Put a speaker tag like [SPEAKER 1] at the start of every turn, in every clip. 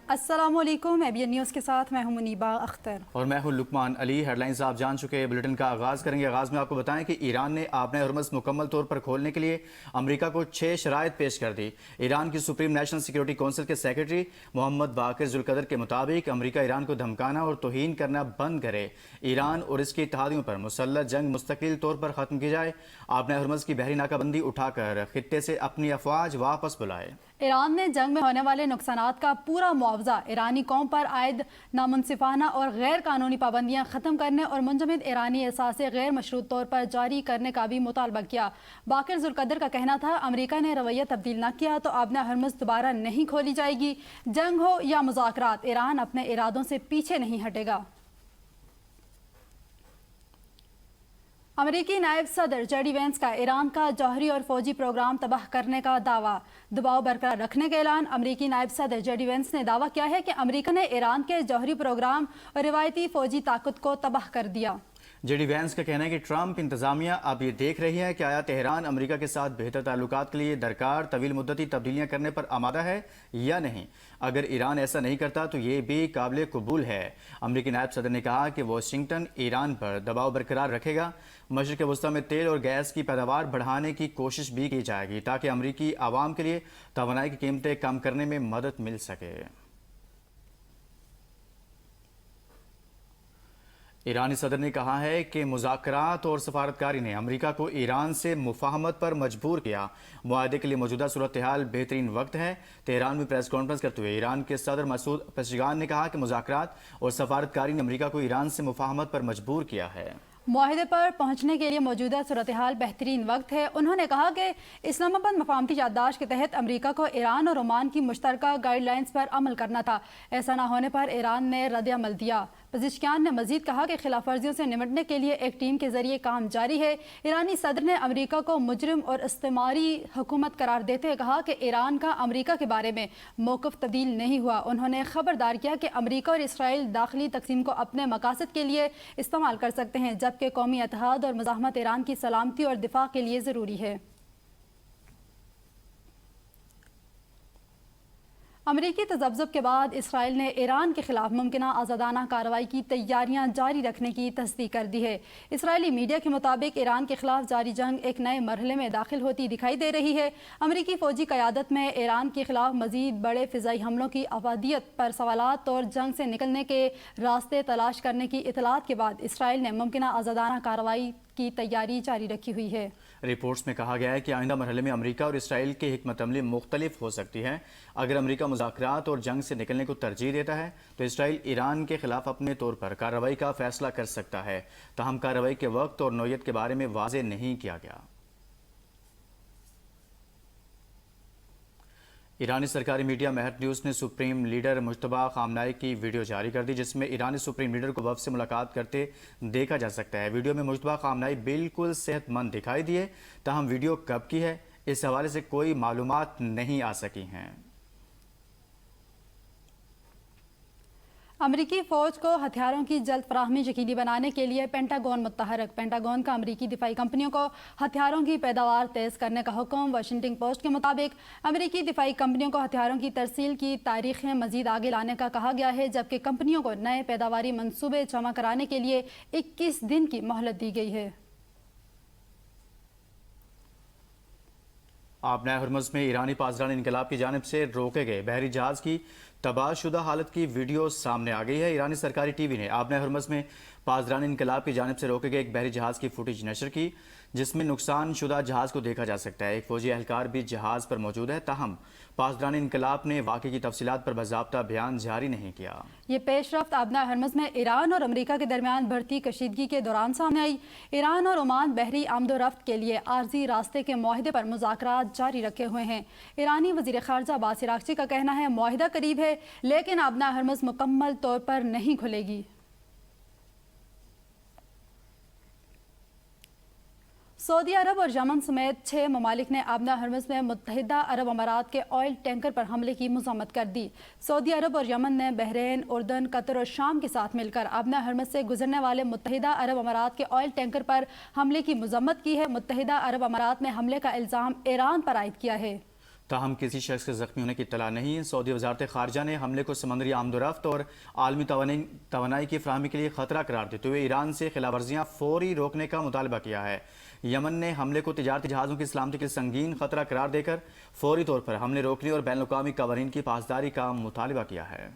[SPEAKER 1] अस्सलाम वालेकुम। ABN news के साथ मैं हूं मुनीबा अख्तर
[SPEAKER 2] और मैं हूं लुकमान अली। हेडलाइंस आप जान चुके हैं, बुलेटिन का आगाज़ करेंगे। आगाज़ में आपको बताएं कि ईरान ने आपने हरमज़ मुकम्मल तौर पर खोलने के लिए अमेरिका को 6 शराइत पेश कर दी। ईरान की सुप्रीम नेशनल सिक्योरिटी काउंसिल के सेक्रेटरी मोहम्मद बाकिर जुल्कदर के मुताबिक अमेरिका ईरान को धमकाना और तौहीन करना बंद करे, ईरान और इसके इत्तेहादियों पर मुसल्लह जंग मुस्तकिल तौर पर ख़त्म की जाए, आपने हरमज़ की बहरी नाकाबंदी उठाकर खित्ते से अपनी अफवाज वापस बुलाए।
[SPEAKER 1] ईरान ने जंग में होने वाले नुकसानात का पूरा मुआवजा ईरानी कौम पर आयद नामुनसिफाना और गैर कानूनी पाबंदियां ख़त्म करने और मुंजमद ईरानी एहसासे गैर मशरूत तौर पर जारी करने का भी मुतालबा किया। बाकिर जुल्कदर का कहना था, अमेरिका ने रवैया तब्दील न किया तो आबना हरमज़ दोबारा नहीं खोली जाएगी। जंग हो या मुज़ाकरात, ईरान अपने इरादों से पीछे नहीं हटेगा। अमेरिकी नायब सदर जेडी वेंस का ईरान का जौहरी और फौजी प्रोग्राम तबाह करने का दावा, दबाव बरकरार रखने का ऐलान। अमेरिकी नायब सदर जेडी वेंस ने दावा किया है कि अमेरिका ने ईरान के जौहरी प्रोग्राम और रिवायती फौजी ताकत को तबाह कर दिया।
[SPEAKER 2] जेडी वेंस का कहना है कि ट्रंप इंतजामिया अब ये देख रही है कि आया तेहरान अमेरिका के साथ बेहतर ताल्लुकात के लिए दरकार तवील मुद्दती तब्दीलियां करने पर आमादा है या नहीं। अगर ईरान ऐसा नहीं करता तो ये भी काबिल कबूल है। अमेरिकी नायब सदर ने कहा कि वाशिंगटन ईरान पर दबाव बरकरार रखेगा। मशरिक़ वस्ता में तेल और गैस की पैदावार बढ़ाने की कोशिश भी की जाएगी ताकि अमेरिकी आवाम के लिए तवानाई की कीमतें कम करने में मदद मिल सके। ईरानी सदर ने कहा है कि मुज़ाकरात और सफारतकारी ने अमेरिका को ईरान से मुफाहमत पर मजबूर किया। मुआहदे के लिए मौजूदा सूरत हाल बेहतरीन वक्त है। तेहरान में प्रेस कॉन्फ्रेंस करते हुए ईरान के सदर मसूद पेशेगान ने कहा कि मुज़ाकरात और सफारतकारी ने अमेरिका को ईरान से मुफाहमत पर मजबूर किया है।
[SPEAKER 1] मुआहदे पर पहुंचने के लिए मौजूदा सूरत हाल बेहतरीन वक्त है। उन्होंने कहा कि इस्लामाबाद मफाहमती याददाश्त के तहत अमेरिका को ईरान और ओमान की मुश्तरका गाइडलाइंस पर अमल करना था। ऐसा न होने पर ईरान ने रद्द-ए-अमल दिया। पज़िशकियान ने मजीद कहा कि खिलाफ वर्जियों से निमटने के लिए एक टीम के जरिए काम जारी है। ईरानी सदर ने अमेरिका को मुजरिम और इस्तेमारी हुकूमत करार देते हुए कहा कि ईरान का अमेरिका के बारे में मौक़िफ़ तब्दील नहीं हुआ। उन्होंने खबरदार किया कि अमेरिका और इसराइल दाखिली तकसीम को अपने मकासद के लिए इस्तेमाल कर सकते हैं, जबकि कौमी इत्तेहाद और मुज़ाहमत ईरान की सलामती और दिफा के लिए ज़रूरी है। अमरीकी तजब्ज़ुब के बाद इसराइल ने ईरान के खिलाफ मुमकिना आज़ादाना कार्रवाई की तैयारियां जारी रखने की तस्दीक कर दी है। इसराइली मीडिया के मुताबिक ईरान के खिलाफ जारी जंग एक नए मरहले में दाखिल होती दिखाई दे रही है। अमरीकी फौजी क़यादत में ईरान के खिलाफ मजीद बड़े फ़िज़ाई हमलों की अफादियत पर सवालात और जंग से निकलने के रास्ते तलाश करने की इतलात के बाद इसराइल ने मुमकिना आज़ादाना कार्रवाई की तैयारी जारी रखी हुई है।
[SPEAKER 2] रिपोर्ट्स में कहा गया है कि आइंदा मरहले में अमेरिका और इसराइल की हिकमत अमली मुख्तलिफ हो सकती है। अगर अमेरिका मुज़ाकरात और जंग से निकलने को तरजीह देता है तो इसराइल ईरान के खिलाफ अपने तौर पर कार्रवाई का फैसला कर सकता है। ताहम कार्रवाई के वक्त और नौयत के बारे में वाज़ेह नहीं किया गया। ईरानी सरकारी मीडिया मेहर न्यूज़ ने सुप्रीम लीडर मुज्तबा खामनाई की वीडियो जारी कर दी, जिसमें ईरानी सुप्रीम लीडर को वफ़द से मुलाकात करते देखा जा सकता है। वीडियो में मुज्तबा खामनाई बिल्कुल सेहतमंद दिखाई दिए। ताहम वीडियो कब की है, इस हवाले से कोई मालूमात नहीं आ सकी हैं।
[SPEAKER 1] अमरीकी फ़ौज को हथियारों की जल्द फराहमी यकीनी बनाने के लिए पेंटागन मुतहरक। पेंटागन का अमरीकी दिफाई कंपनियों को हथियारों की पैदावार तेज़ करने का हुक्म। वाशिंगटन पोस्ट के मुताबिक अमरीकी दिफाई कंपनियों को हथियारों की तरसील की तारीखें मजीद आगे लाने का कहा गया है, जबकि कंपनियों को नए पैदावारी मनसूबे जमा कराने के लिए 21 दिन की मोहलत दी गई है।
[SPEAKER 2] आपने हरमज़ में ईरानी पासदान इनकलाब की जानिब से रोके गए बहरी जहाज़ की तबाहशुदा हालत की वीडियो सामने आ गई है। ईरानी सरकारी टीवी ने आपने हरमज़ में पासदान इनकलाब की जानिब से रोके गए एक बहरी जहाज़ की फुटेज नशर की, जिसमें नुकसान शुदा जहाज़ को देखा जा सकता है। एक फौजी एहलकार भी जहाज़ पर मौजूद है। ताहम पासदान इनकलाब ने वाक़े की तफसीलात पर बाज़ाब्ता बयान जारी नहीं किया।
[SPEAKER 1] ये पेशरफ्त आबना हरमज़ में ईरान और अमेरिका के दरमियान बढ़ती कशीदगी के दौरान सामने आई। ईरान और ओमान बहरी आमदोरफ्त के लिए आर्जी रास्ते के मुआहदे पर मुज़ाकरात जारी रखे हुए हैं। ईरानी वज़ीर ख़ारजा अब्बास अराग़ची का कहना है, मुआहदा करीब है लेकिन आबना हरमज़ मुकम्मल तौर पर नहीं खुलेगी। सऊदी अरब और यमन समेत 6 ममालिक ने आबना हरमज़ में मुत्तहिदा अरब अमारात के ऑयल टैंकर पर हमले की मज़म्मत कर दी। सऊदी अरब और यमन ने बहरीन, उर्दन, कतर और शाम के साथ मिलकर आबना हरमज़ से गुजरने वाले मुत्तहिदा अरब अमारात के ऑयल टैंकर पर हमले की मज़म्मत की है। मुत्तहिदा अरब अमारात ने हमले का इल्ज़ाम ईरान पर आयद किया है।
[SPEAKER 2] تاہم کسی شخص کے زخمی ہونے کی اطلاع نہیں۔ سعودی وزارت خارجہ نے حملے کو سمندری آمد و رفت اور عالمی توانائی کی فراہمی کے لیے خطرہ قرار دیتے ہوئے ایران سے خلاف ورزیاں فوری روکنے کا مطالبہ کیا ہے۔ یمن نے حملے کو تجارتی جہازوں کی سلامتی کے لیے سنگین خطرہ قرار دے کر فوری طور پر حملے روکنے اور بین الاقوامی قوانین کی پاسداری کا مطالبہ کیا ہے۔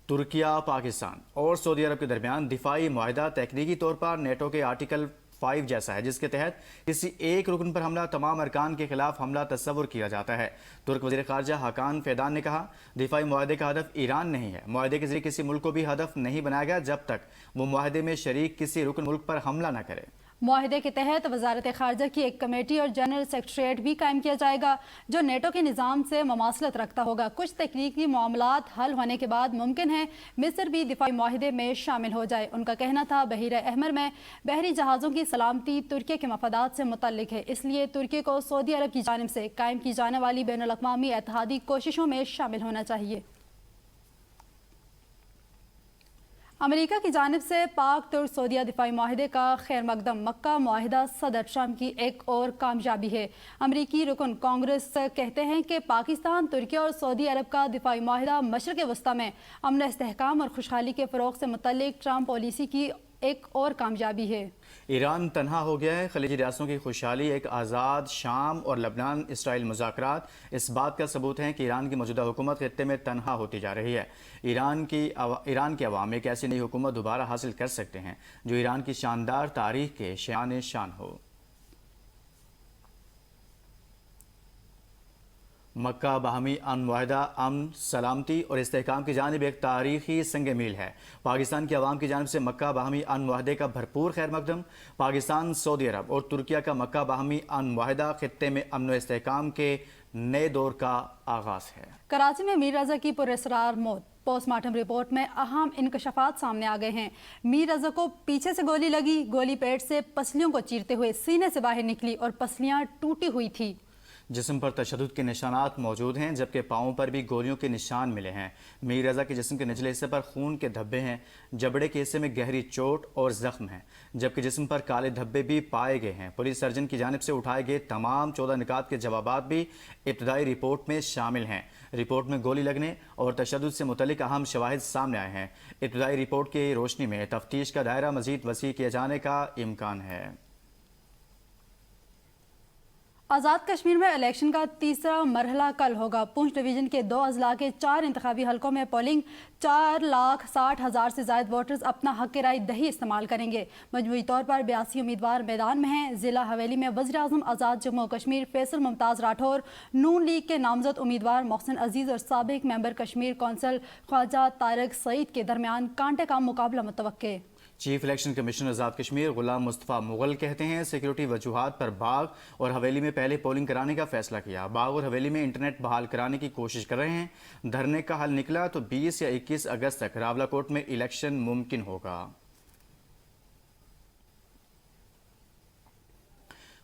[SPEAKER 2] ترکیہ، پاکستان اور سعودی عرب کے درمیان دفاعی معاہدہ تکنیکی طور پر نیٹو کے آرٹیکل 5 جیسا ہے، جس کے تحت کسی ایک رکن پر حملہ تمام ارکان کے خلاف حملہ تصور کیا جاتا ہے۔ ترک وزیر خارجہ حاکان فیدان نے کہا، دفاعی معاہدے کا ہدف ایران نہیں ہے۔ معاہدے کے ذریعے کسی ملک کو بھی ہدف نہیں بنایا گیا جب تک وہ معاہدے میں شریک کسی رکن ملک پر حملہ نہ کرے۔
[SPEAKER 1] معاہدے کے تحت وزارت خارجہ کی ایک کمیٹی اور جنرل سیکریٹریٹ بھی قائم کیا جائے گا جو نیٹو کے نظام سے مماثلت رکھتا ہوگا۔ کچھ تکنیکی معاملات حل ہونے کے بعد ممکن ہے مصر بھی دفاعی معاہدے میں شامل ہو جائے۔ ان کا کہنا تھا، بحیرہ احمر میں بحری جہازوں کی سلامتی ترکی کے مفادات سے متعلق ہے، اس لیے ترکی کو سعودی عرب کی جانب سے قائم کی جانے والی بین الاقوامی اتحادی کوششوں میں شامل ہونا چاہیے۔ امریکہ کی جانب سے پاک ترک سعودیہ دفاعی معاہدے کا خیر مقدم مکہ معاہدہ صدر ٹرمپ کی ایک اور کامیابی ہے۔ امریکی رکن کانگریس کہتے ہیں کہ پاکستان، ترکی اور سعودی عرب کا دفاعی معاہدہ مشرق وسطی میں امن، استحکام اور خوشحالی کے فروغ سے متعلق ٹرمپ پالیسی کی ایک اور کامیابی ہے۔
[SPEAKER 2] ایران تنہا ہو گیا ہے، خلیجی ریاستوں کی خوشحالی، ایک آزاد شام اور لبنان اسرائیل مذاکرات اس بات کا ثبوت ہیں کہ ایران کی موجودہ حکومت خطے میں تنہا ہوتی جا رہی ہے۔ ایران کے عوام ایک ایسی نئی حکومت دوبارہ حاصل کر سکتے ہیں جو ایران کی شاندار تاریخ کے شان شان ہو۔ مکہ باہمی امن معاہدہ امن، سلامتی اور استحکام کی جانب ایک تاریخی سنگ میل ہے۔ پاکستان کی عوام کی جانب سے مکہ باہمی امن معاہدے کا بھرپور خیر مقدم۔ پاکستان، سعودی عرب اور ترکیہ کا مکہ باہمی امن معاہدہ خطے میں امن و استحکام کے نئے دور کا آغاز ہے۔
[SPEAKER 1] کراچی میں میر رضا کی پراسرار موت، پوسٹ مارٹم رپورٹ میں اہم انکشافات سامنے آ گئے ہیں۔ میر رضا کو پیچھے سے گولی لگی، گولی پیٹ سے پسلیوں کو چیرتے ہوئے سینے سے باہر نکلی اور پسلیاں ٹوٹی ہوئی تھی۔
[SPEAKER 2] جسم پر تشدد کے نشانات موجود ہیں، جبکہ پاؤں پر بھی گولیوں کے نشان ملے ہیں۔ میر رضا کے جسم کے نچلے حصے پر خون کے دھبے ہیں، جبڑے کے حصے میں گہری چوٹ اور زخم ہیں، جبکہ جسم پر کالے دھبے بھی پائے گئے ہیں۔ پولیس سرجن کی جانب سے اٹھائے گئے تمام 14 نکات کے جوابات بھی ابتدائی رپورٹ میں شامل ہیں۔ رپورٹ میں گولی لگنے اور تشدد سے متعلق اہم شواہد سامنے آئے ہیں۔ ابتدائی رپورٹ کی روشنی میں تفتیش کا دائرہ مزید وسیع کیے جانے کا امکان ہے۔
[SPEAKER 1] آزاد کشمیر میں الیکشن کا تیسرا مرحلہ کل ہوگا۔ پونچھ ڈویژن کے 2 اضلاع کے 4 انتخابی حلقوں میں پولنگ 4,60,000 سے زائد ووٹرز اپنا حق رائے دہی استعمال کریں گے۔ مجموعی طور پر 82 امیدوار میدان میں ہیں۔ ضلع حویلی میں وزیراعظم آزاد جموں و کشمیر فیصل ممتاز راٹھور، نون لیگ کے نامزد امیدوار محسن عزیز اور سابق ممبر کشمیر کونسل خواجہ طارق سعید کے درمیان کانٹے کا مقابلہ متوقع۔
[SPEAKER 2] Chief election commissioner Azad Kashmir Ghulam Mustafa Mughal کہتے ہیں، سیکیورٹی وجوہات پر باغ اور حویلی میں پہلے پولنگ کرانے کا فیصلہ کیا۔ باغ اور حویلی میں انٹرنیٹ بحال کرانے کی کوشش کر رہے ہیں۔ دھرنے کا حل نکلا تو 20 یا 21 اگست تک راولاکوٹ میں الیکشن ممکن ہوگا۔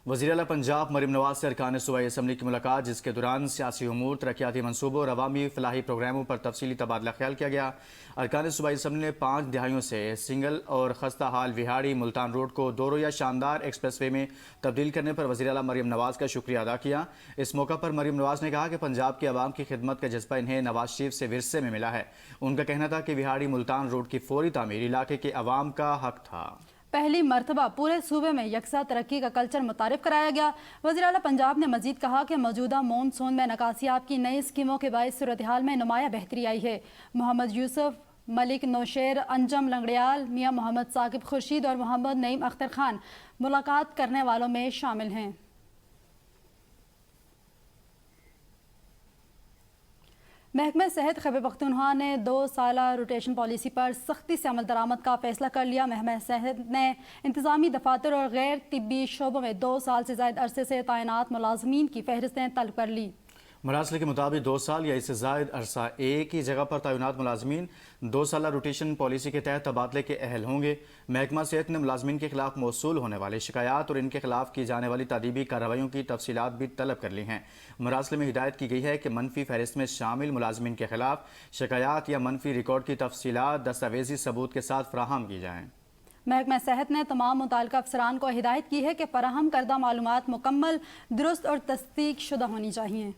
[SPEAKER 2] وزیر اعلیٰ پنجاب مریم نواز سے ارکان صوبائی اسمبلی کی ملاقات، جس کے دوران سیاسی امور، ترقیاتی منصوبوں اور عوامی فلاحی پروگراموں پر تفصیلی تبادلہ خیال کیا گیا۔ ارکان صوبائی اسمبلی نے 5 دہائیوں سے سنگل اور خستہ حال وہاڑی ملتان روڈ کو 2 رویہ شاندار ایکسپریس وے میں تبدیل کرنے پر وزیر اعلیٰ مریم نواز کا شکریہ ادا کیا۔ اس موقع پر مریم نواز نے کہا کہ پنجاب کے عوام کی خدمت کا جذبہ انہیں نواز شریف سے ورثے میں ملا ہے۔ ان کا کہنا تھا کہ وہاڑی ملتان روڈ کی فوری تعمیر علاقے کے عوام کا حق تھا۔
[SPEAKER 1] پہلی مرتبہ پورے صوبے میں یکساں ترقی کا کلچر متعارف کرایا گیا۔ وزیر اعلیٰ پنجاب نے مزید کہا کہ موجودہ مون سون میں نکاسیاب کی نئی اسکیموں کے باعث صورتحال میں نمایاں بہتری آئی ہے۔ محمد یوسف، ملک نوشیر، انجم لنگڑیال، میاں محمد ثاقب خورشید اور محمد نعیم اختر خان ملاقات کرنے والوں میں شامل ہیں۔ محکمہ صحت خیبر پختونخوا نے 2 سالہ روٹیشن پالیسی پر سختی سے عمل درآمد کا فیصلہ کر لیا۔ محکمہ صحت نے انتظامی دفاتر اور غیر طبی شعبوں میں 2 سال سے زائد عرصے سے تعینات ملازمین کی فہرستیں طلب کر لی۔
[SPEAKER 2] مراسلے کے مطابق 2 سال یا اس سے زائد عرصہ ایک ہی جگہ پر تعینات ملازمین 2 سالہ روٹیشن پالیسی کے تحت تبادلے کے اہل ہوں گے۔ محکمہ صحت نے ملازمین کے خلاف موصول ہونے والے شکایات اور ان کے خلاف کی جانے والی تادیبی کارروائیوں کی تفصیلات بھی طلب کر لی ہیں۔ مراسلے میں ہدایت کی گئی ہے کہ منفی فہرست میں شامل ملازمین کے خلاف شکایات یا منفی ریکارڈ کی تفصیلات دستاویزی ثبوت کے ساتھ فراہم کی جائیں۔
[SPEAKER 1] محکمہ صحت نے تمام متعلقہ افسران کو ہدایت کی ہے کہ فراہم کردہ معلومات مکمل، درست اور تصدیق شدہ ہونی چاہیے۔